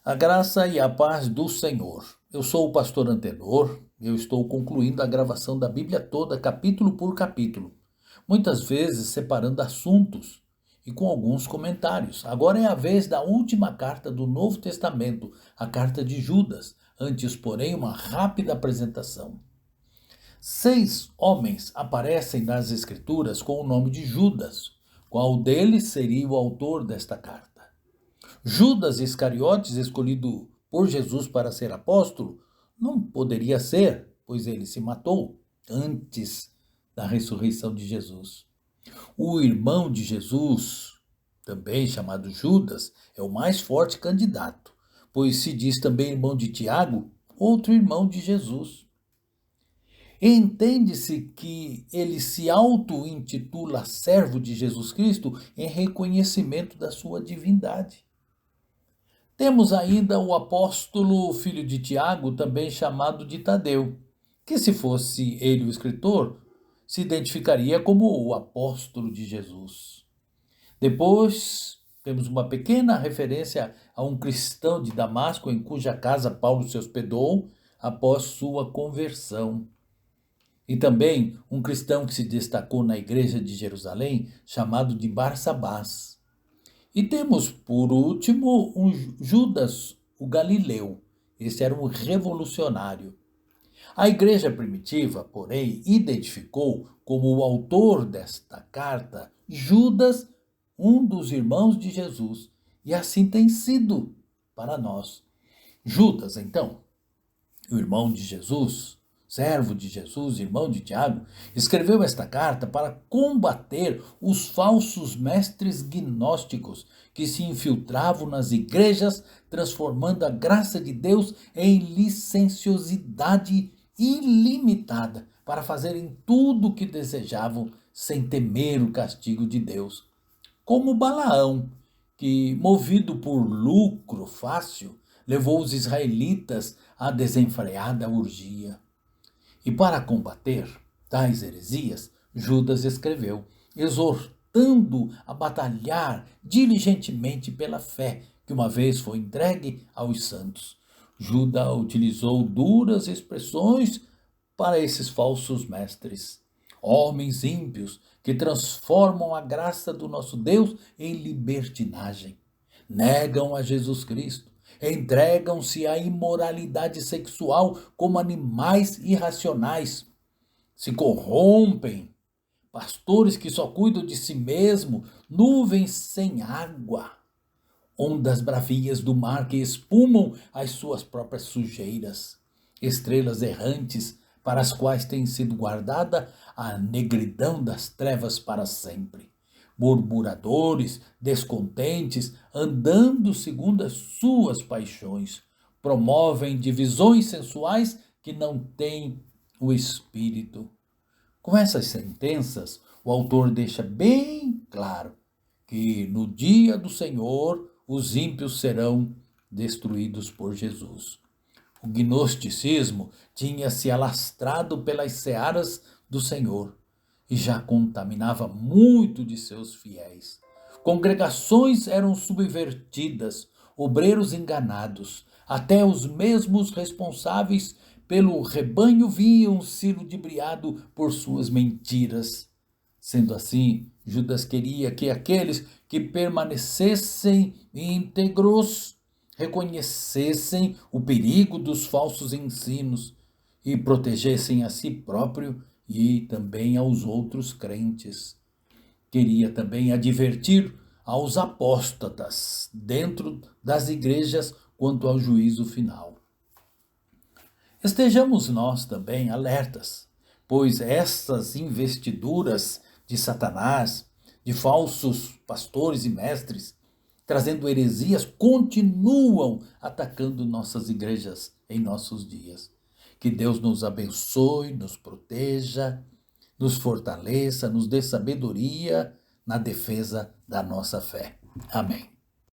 A graça e a paz do Senhor. Eu sou o pastor Antenor e eu estou concluindo a gravação da Bíblia toda, capítulo por capítulo, muitas vezes separando assuntos e com alguns comentários. Agora é a vez da última carta do Novo Testamento, a carta de Judas. Antes, porém, uma rápida apresentação. 6 homens aparecem nas Escrituras com o nome de Judas. Qual deles seria o autor desta carta? Judas Iscariotes, escolhido por Jesus para ser apóstolo, não poderia ser, pois ele se matou antes da ressurreição de Jesus. O irmão de Jesus, também chamado Judas, é o mais forte candidato, pois se diz também irmão de Tiago, outro irmão de Jesus. Entende-se que ele se auto-intitula servo de Jesus Cristo em reconhecimento da sua divindade. Temos ainda o apóstolo filho de Tiago, também chamado de Tadeu, que se fosse ele o escritor, se identificaria como o apóstolo de Jesus. Depois, temos uma pequena referência a um cristão de Damasco, em cuja casa Paulo se hospedou após sua conversão. E também um cristão que se destacou na igreja de Jerusalém, chamado de Barsabás. E temos, por último, um Judas, o Galileu. Esse era um revolucionário. A igreja primitiva, porém, identificou como o autor desta carta Judas, um dos irmãos de Jesus. E assim tem sido para nós. Judas, então, o irmão de Jesus, servo de Jesus, irmão de Tiago, escreveu esta carta para combater os falsos mestres gnósticos que se infiltravam nas igrejas, transformando a graça de Deus em licenciosidade ilimitada para fazerem tudo o que desejavam sem temer o castigo de Deus. Como Balaão, que, movido por lucro fácil, levou os israelitas à desenfreada orgia. E para combater tais heresias, Judas escreveu, exortando a batalhar diligentemente pela fé que uma vez foi entregue aos santos. Judas utilizou duras expressões para esses falsos mestres, homens ímpios que transformam a graça do nosso Deus em libertinagem, negam a Jesus Cristo, entregam-se à imoralidade sexual como animais irracionais, se corrompem, pastores que só cuidam de si mesmo, nuvens sem água, ondas bravias do mar que espumam as suas próprias sujeiras, estrelas errantes para as quais tem sido guardada a negridão das trevas para sempre. Murmuradores, descontentes, andando segundo as suas paixões, promovem divisões sensuais que não têm o espírito. Com essas sentenças, o autor deixa bem claro que no dia do Senhor os ímpios serão destruídos por Jesus. O gnosticismo tinha se alastrado pelas searas do Senhor e já contaminava muito de seus fiéis. Congregações eram subvertidas, obreiros enganados, até os mesmos responsáveis pelo rebanho viam-se ludibriado por suas mentiras. Sendo assim, Judas queria que aqueles que permanecessem íntegros reconhecessem o perigo dos falsos ensinos e protegessem a si próprio e também aos outros crentes. Queria também advertir aos apóstatas dentro das igrejas quanto ao juízo final. Estejamos nós também alertas, pois essas investiduras de Satanás, de falsos pastores e mestres, trazendo heresias, continuam atacando nossas igrejas em nossos dias. Que Deus nos abençoe, nos proteja, nos fortaleça, nos dê sabedoria na defesa da nossa fé. Amém.